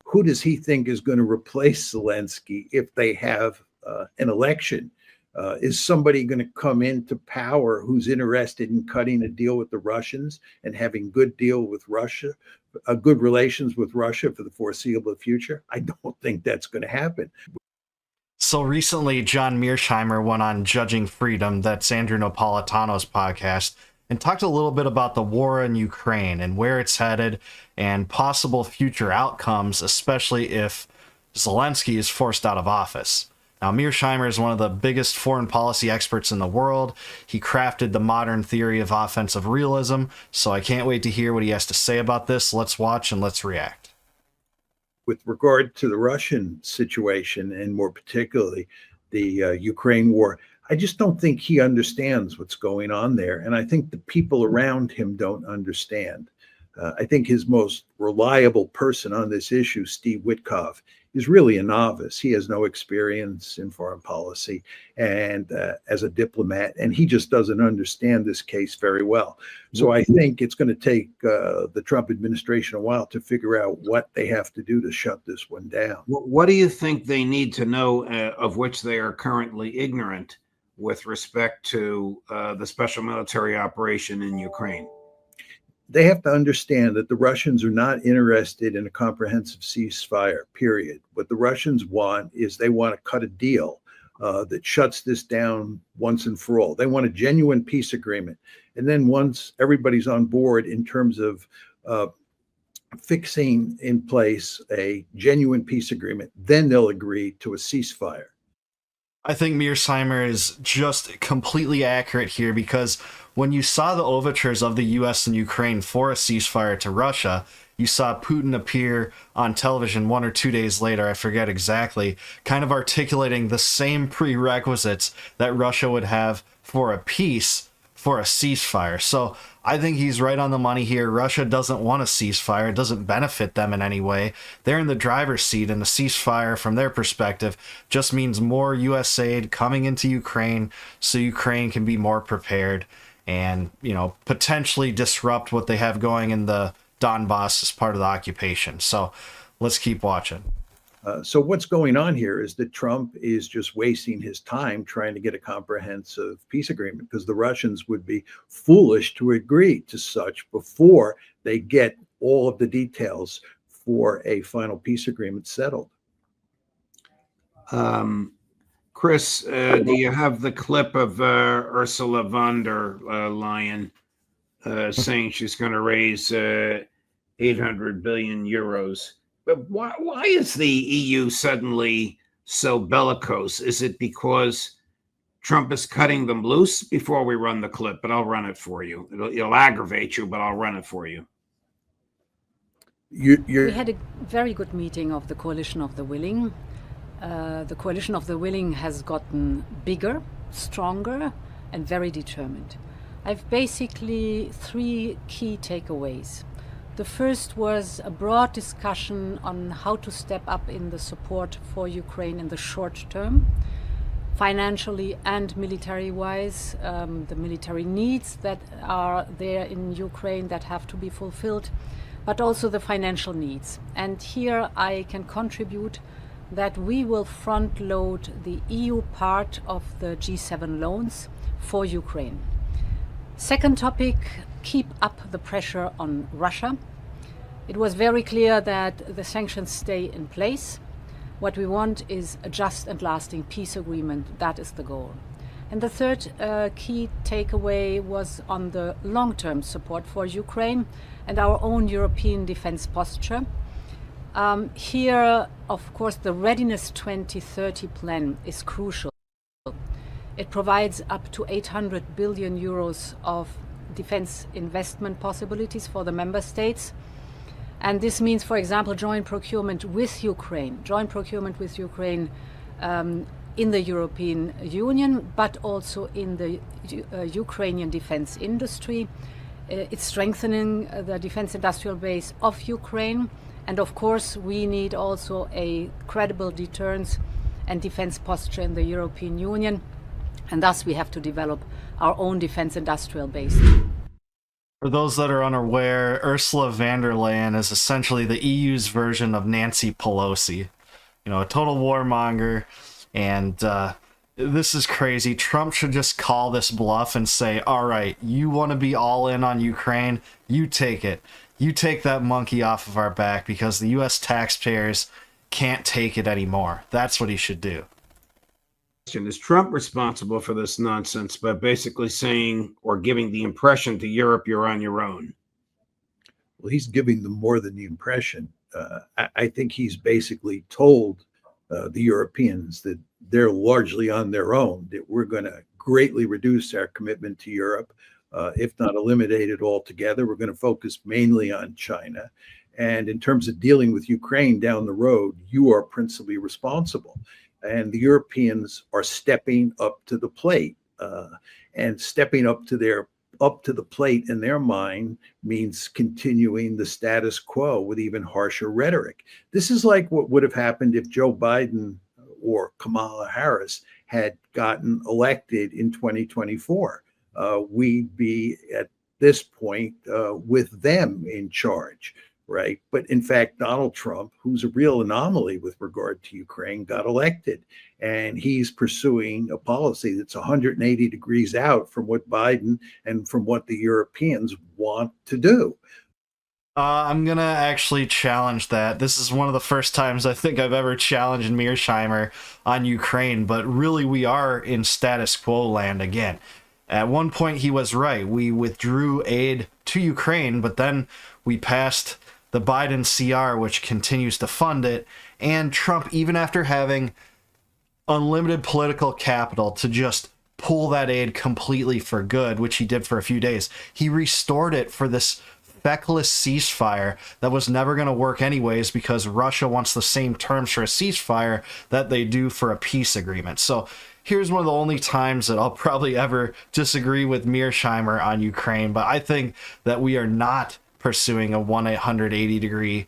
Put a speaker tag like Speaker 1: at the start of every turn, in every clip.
Speaker 1: who does he think is going to replace Zelensky if they have an election? Is somebody going to come into power who's interested in cutting a deal with the Russians and having good relations with Russia for the foreseeable future? I don't think that's going to happen.
Speaker 2: So recently, John Mearsheimer went on Judging Freedom, that's Andrew Napolitano's podcast, and talked a little bit about the war in Ukraine and where it's headed and possible future outcomes, especially if Zelensky is forced out of office. Now, Mearsheimer is one of the biggest foreign policy experts in the world. He crafted the modern theory of offensive realism, so I can't wait to hear what he has to say about this. Let's watch and let's react.
Speaker 1: With regard to the Russian situation, and more particularly the Ukraine war, I just don't think he understands what's going on there. And I think the people around him don't understand. I think his most reliable person on this issue, Steve Witkoff, is really a novice. He has no experience in foreign policy and as a diplomat, and he just doesn't understand this case very well. So I think it's going to take the Trump administration a while to figure out what they have to do to shut this one down.
Speaker 3: What do you think they need to know of which they are currently ignorant with respect to the special military operation in Ukraine?
Speaker 1: They have to understand that the Russians are not interested in a comprehensive ceasefire, period. What the Russians want is they want to cut a deal that shuts this down once and for all. They want a genuine peace agreement. And then once everybody's on board in terms of fixing in place a genuine peace agreement, then they'll agree to a ceasefire.
Speaker 2: I think Mearsheimer is just completely accurate here, because when you saw the overtures of the U.S. and Ukraine for a ceasefire to Russia, you saw Putin appear on television 1 or 2 days later, I forget exactly, kind of articulating the same prerequisites that Russia would have for a peace, for a ceasefire. So I think he's right on the money here. Russia doesn't want a ceasefire. It doesn't benefit them in any way. They're in the driver's seat, and a ceasefire from their perspective just means more U.S. aid coming into Ukraine so Ukraine can be more prepared and, you know, potentially disrupt what they have going in the Donbass as part of the occupation. So let's keep watching.
Speaker 1: So what's going on here is that Trump is just wasting his time trying to get a comprehensive peace agreement, because the Russians would be foolish to agree to such before they get all of the details for a final peace agreement settled.
Speaker 3: Chris, do you have the clip of Ursula von der Leyen saying she's going to raise 800 billion euros? But why is the EU suddenly so bellicose? Is it because Trump is cutting them loose? Before we run the clip, but I'll run it for you. It'll aggravate you, but I'll run it for you.
Speaker 4: We had a very good meeting of the Coalition of the Willing. The Coalition of the Willing has gotten bigger, stronger, and very determined. I've basically 3 key takeaways. The first was a broad discussion on how to step up in the support for Ukraine in the short term, financially and military-wise, the military needs that are there in Ukraine that have to be fulfilled, but also the financial needs. And here I can contribute that we will front load the EU part of the G7 loans for Ukraine. Second topic, keep up the pressure on Russia. It was very clear that the sanctions stay in place. What we want is a just and lasting peace agreement. That is the goal. And the third key takeaway was on the long-term support for Ukraine and our own European defense posture. Here, of course, the Readiness 2030 plan is crucial. It provides up to 800 billion euros of defense investment possibilities for the member states. And this means, for example, joint procurement with Ukraine in the European Union, but also in the Ukrainian defense industry. It's strengthening the defense industrial base of Ukraine. And of course, we need also a credible deterrence and defense posture in the European Union. And thus we have to develop our own defense industrial base.
Speaker 2: For those that are unaware, Ursula von der Leyen is essentially the EU's version of Nancy Pelosi. You know, a total warmonger, and this is crazy. Trump should just call this bluff and say, all right, you want to be all in on Ukraine? You take it. You take that monkey off of our back because the U.S. taxpayers can't take it anymore. That's what he should do.
Speaker 3: Is Trump responsible for this nonsense by basically saying or giving the impression to Europe you're on your own?
Speaker 1: Well, he's giving them more than the impression. I think he's basically told the Europeans that they're largely on their own, that we're going to greatly reduce our commitment to Europe, if not eliminate it altogether. We're going to focus mainly on China. And in terms of dealing with Ukraine down the road, you are principally responsible. And the Europeans are stepping up to the plate, and stepping up to the plate in their mind means continuing the status quo with even harsher rhetoric. This is like what would have happened if Joe Biden or Kamala Harris had gotten elected in 2024. We'd be at this point with them in charge. Right. But in fact, Donald Trump, who's a real anomaly with regard to Ukraine, got elected, and he's pursuing a policy that's 180 degrees out from what Biden and from what the Europeans want to do.
Speaker 2: I'm going to actually challenge that. This is one of the first times I think I've ever challenged Mearsheimer on Ukraine, but really we are in status quo land again. At one point, he was right. We withdrew aid to Ukraine, but then we passed the Biden CR, which continues to fund it, and Trump, even after having unlimited political capital to just pull that aid completely for good, which he did for a few days, he restored it for this feckless ceasefire that was never going to work anyways because Russia wants the same terms for a ceasefire that they do for a peace agreement. So here's one of the only times that I'll probably ever disagree with Mearsheimer on Ukraine, but I think that we are not pursuing a 180-degree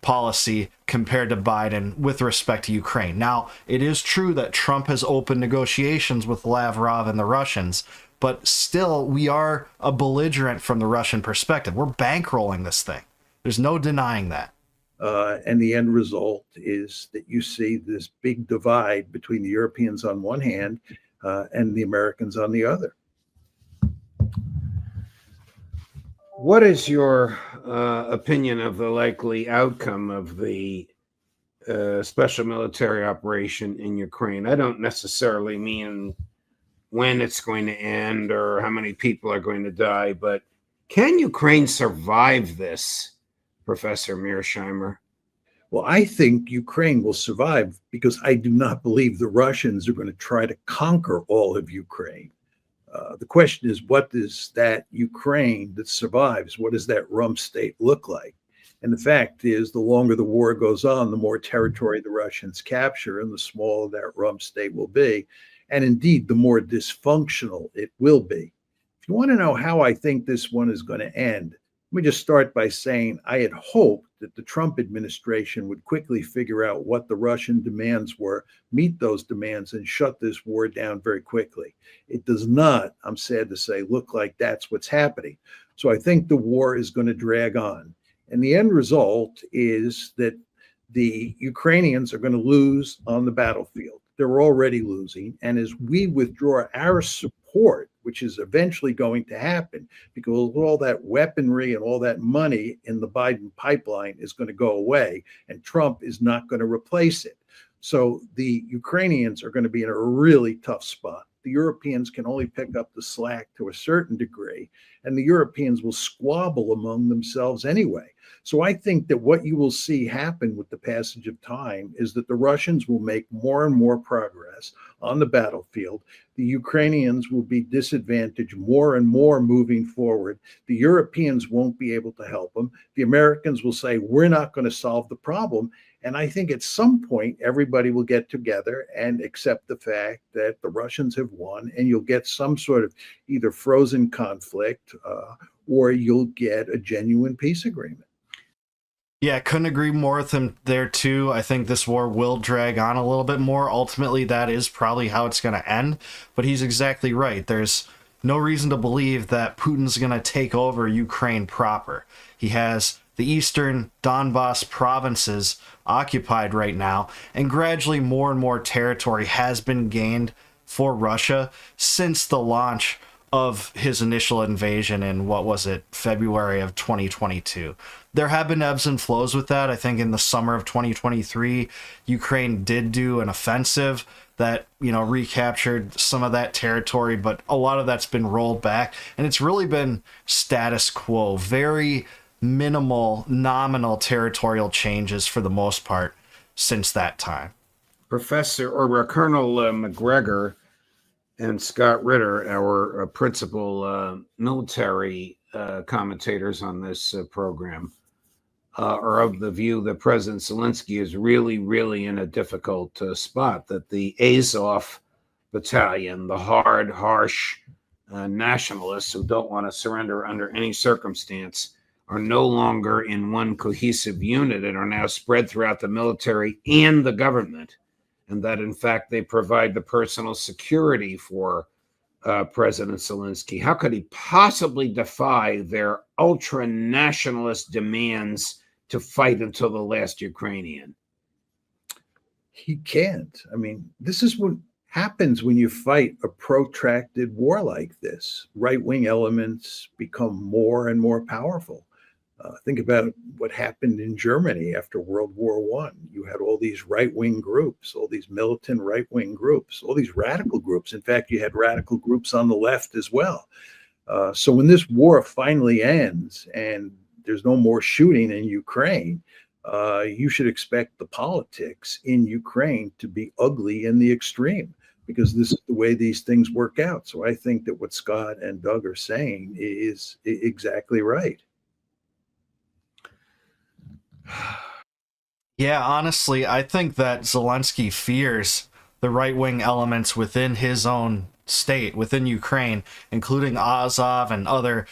Speaker 2: policy compared to Biden with respect to Ukraine. Now, it is true that Trump has opened negotiations with Lavrov and the Russians, but still, we are a belligerent from the Russian perspective. We're bankrolling this thing. There's no denying that.
Speaker 1: And the end result is that you see this big divide between the Europeans on one hand and the Americans on the other.
Speaker 3: What is your opinion of the likely outcome of the special military operation in Ukraine? I don't necessarily mean when it's going to end or how many people are going to die, but can Ukraine survive this, Professor Mearsheimer?
Speaker 1: Well, I think Ukraine will survive because I do not believe the Russians are going to try to conquer all of Ukraine. The question is, what does that Ukraine that survives, what does that rump state look like? And the fact is, the longer the war goes on, the more territory the Russians capture and the smaller that rump state will be. And indeed, the more dysfunctional it will be. If you want to know how I think this one is going to end, let me just start by saying I had hoped that the Trump administration would quickly figure out what the Russian demands were, meet those demands, and shut this war down very quickly. It does not, I'm sad to say, look like that's what's happening. So I think the war is going to drag on. And the end result is that the Ukrainians are going to lose on the battlefield. They're already losing. And as we withdraw our support, which is eventually going to happen because all that weaponry and all that money in the Biden pipeline is going to go away, and Trump is not going to replace it. So the Ukrainians are going to be in a really tough spot. The Europeans can only pick up the slack to a certain degree, and the Europeans will squabble among themselves anyway. So I think that what you will see happen with the passage of time is that the Russians will make more and more progress on the battlefield. The Ukrainians will be disadvantaged more and more moving forward. The Europeans won't be able to help them. The Americans will say, we're not going to solve the problem. And I think at some point, everybody will get together and accept the fact that the Russians have won, and you'll get some sort of either frozen conflict or you'll get a genuine peace agreement.
Speaker 2: Yeah, couldn't agree more with him there too. I think this war will drag on a little bit more. Ultimately, that is probably how it's going to end. But he's exactly right. There's no reason to believe that Putin's going to take over Ukraine proper. He has the eastern Donbas provinces occupied right now, and gradually more and more territory has been gained for Russia since the launch of his initial invasion in, what was it, February of 2022. There have been ebbs and flows with that. I think in the summer of 2023, Ukraine did do an offensive that, recaptured some of that territory, but a lot of that's been rolled back, and it's really been status quo, very minimal, nominal territorial changes for the most part since that time.
Speaker 3: Professor or Colonel McGregor and Scott Ritter, our principal military commentators on this program, are of the view that President Zelensky is really, really in a difficult spot, that the Azov battalion, the hard, harsh nationalists who don't want to surrender under any circumstance, are no longer in one cohesive unit and are now spread throughout the military and the government, and that, in fact, they provide the personal security for President Zelensky. How could he possibly defy their ultra-nationalist demands to fight until the last Ukrainian?
Speaker 1: He can't. I mean, this is what happens when you fight a protracted war like this. Right-wing elements become more and more powerful. Think about what happened in Germany after World War I. You had all these right-wing groups, all these militant right-wing groups, all these radical groups. In fact, you had radical groups on the left as well. So when this war finally ends and there's no more shooting in Ukraine, you should expect the politics in Ukraine to be ugly in the extreme, because this is the way these things work out. So I think that what Scott and Doug are saying is exactly right.
Speaker 2: Yeah, honestly, I think that Zelensky fears the right-wing elements within his own state, within Ukraine, including Azov and other,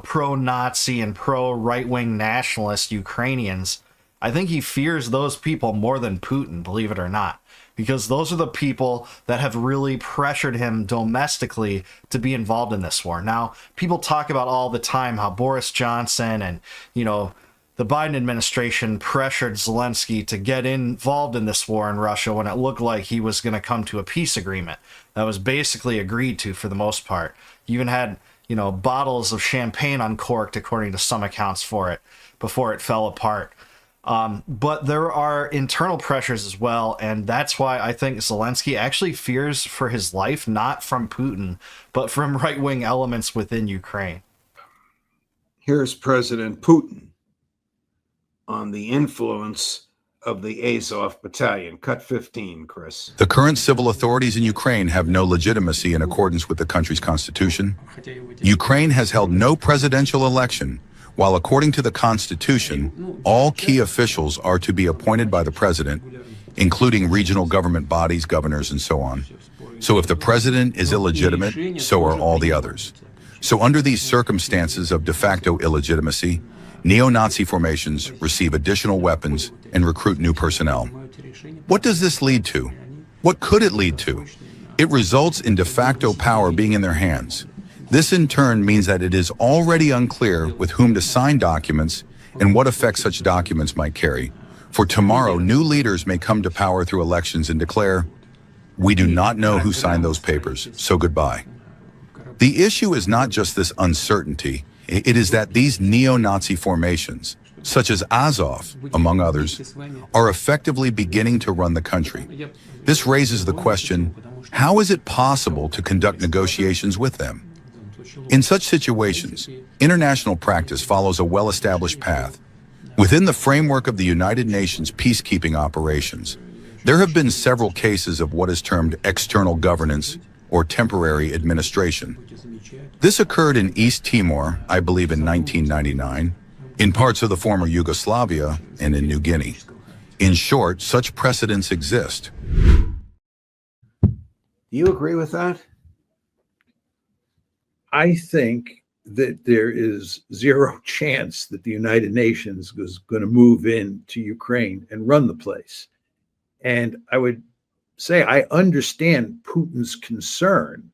Speaker 2: pro-Nazi and pro-right-wing nationalist Ukrainians. I think he fears those people more than Putin, believe it or not, because those are the people that have really pressured him domestically to be involved in this war. Now, people talk about all the time how Boris Johnson and, the Biden administration pressured Zelensky to get involved in this war in Russia when it looked like he was going to come to a peace agreement that was basically agreed to for the most part. You even had, bottles of champagne uncorked, according to some accounts, for it before it fell apart. But there are internal pressures as well, and that's why I think Zelensky actually fears for his life, not from Putin, but from right-wing elements within Ukraine.
Speaker 3: Here's President Putin on the influence of the Azov battalion. Cut 15, Chris.
Speaker 5: The current civil authorities in Ukraine have no legitimacy in accordance with the country's constitution. Ukraine has held no presidential election, while according to the constitution, all key officials are to be appointed by the president, including regional government bodies, governors, and so on. So if the president is illegitimate, so are all the others. So under these circumstances of de facto illegitimacy, neo-Nazi formations receive additional weapons and recruit new personnel. What does this lead to? What could it lead to? It results in de facto power being in their hands. This in turn means that it is already unclear with whom to sign documents and what effect such documents might carry. For tomorrow, new leaders may come to power through elections and declare, "We do not know who signed those papers, so goodbye." The issue is not just this uncertainty. It is that these neo-Nazi formations, such as Azov, among others, are effectively beginning to run the country. This raises the question, how is it possible to conduct negotiations with them? In such situations, international practice follows a well-established path. Within the framework of the United Nations peacekeeping operations, there have been several cases of what is termed external governance or temporary administration. This occurred in East Timor, I believe in 1999, in parts of the former Yugoslavia, and in New Guinea. In short, such precedents exist.
Speaker 3: Do you agree with that?
Speaker 1: I think that there is zero chance that the United Nations was going to move into Ukraine and run the place. And I would say I understand Putin's concern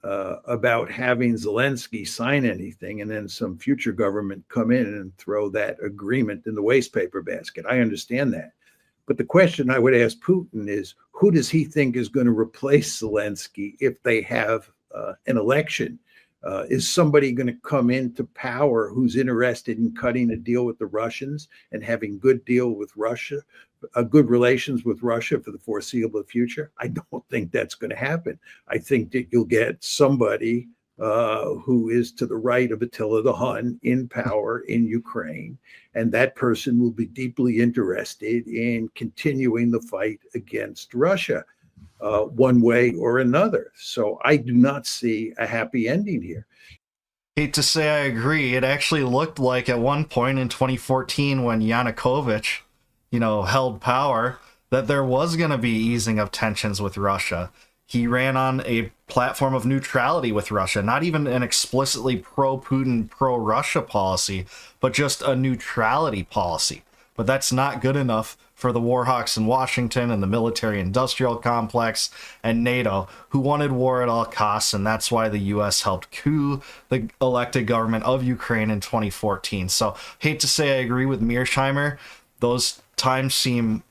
Speaker 1: about having Zelensky sign anything and then some future government come in and throw that agreement in the waste paper basket. I understand that. But the question I would ask Putin is, who does he think is going to replace Zelensky if they have an election? Is somebody going to come into power who's interested in cutting a deal with the Russians and having good deal with Russia, good relations with Russia for the foreseeable future? I don't think that's going to happen. I think that you'll get somebody who is to the right of Attila the Hun in power in Ukraine, and that person will be deeply interested in continuing the fight against Russia. One way or another. So I do not see a happy ending here.
Speaker 2: Hate to say I agree. It actually looked like at one point in 2014 when Yanukovych, held power, that there was going to be easing of tensions with Russia. He ran on a platform of neutrality with Russia, not even an explicitly pro-Putin, pro-Russia policy, but just a neutrality policy. But that's not good enough for the warhawks in Washington and the military-industrial complex and NATO, who wanted war at all costs, and that's why the U.S. helped coup the elected government of Ukraine in 2014. So, hate to say I agree with Mearsheimer. Those times seem,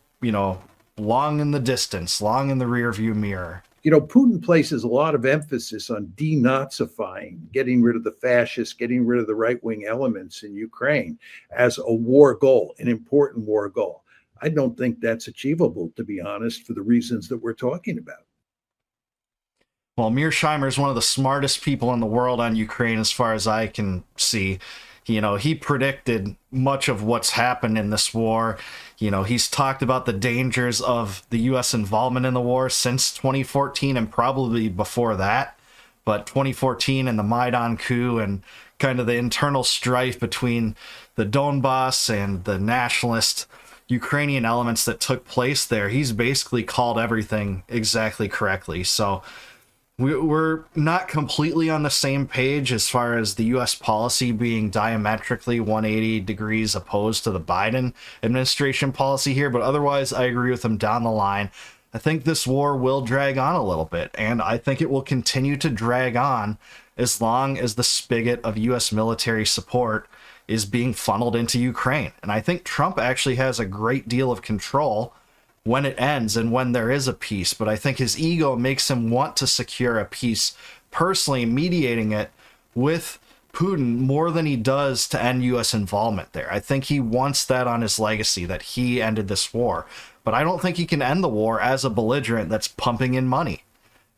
Speaker 2: long in the distance, long in the rearview mirror.
Speaker 1: Putin places a lot of emphasis on denazifying, getting rid of the fascists, getting rid of the right-wing elements in Ukraine as a war goal, an important war goal. I don't think that's achievable, to be honest, for the reasons that we're talking about.
Speaker 2: Well, Mearsheimer is one of the smartest people in the world on Ukraine, as far as I can see. He predicted much of what's happened in this war. He's talked about the dangers of the U.S. involvement in the war since 2014 and probably before that. But 2014 and the Maidan coup and kind of the internal strife between the Donbass and the nationalist Ukrainian elements that took place there, he's basically called everything exactly correctly. So we're not completely on the same page as far as the U.S. policy being diametrically 180 degrees opposed to the Biden administration policy here, but otherwise I agree with him down the line. I think this war will drag on a little bit, and I think it will continue to drag on as long as the spigot of U.S. military support is being funneled into Ukraine. And I think Trump actually has a great deal of control when it ends and when there is a peace, but I think his ego makes him want to secure a peace personally, mediating it with Putin more than he does to end U.S. involvement there. I think he wants that on his legacy, that he ended this war. But I don't think he can end the war as a belligerent that's pumping in money.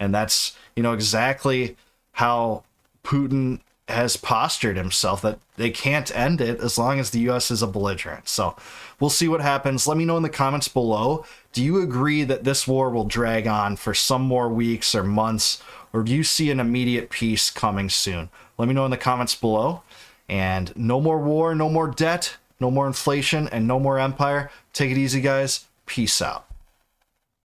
Speaker 2: And that's, exactly how Putin has postured himself, that they can't end it as long as the U.S. is a belligerent. So we'll see what happens. Let me know in the comments below. Do you agree that this war will drag on for some more weeks or months, or do you see an immediate peace coming soon? Let me know in the comments below. And no more war, no more debt, no more inflation, and no more empire. Take it easy, guys. Peace out.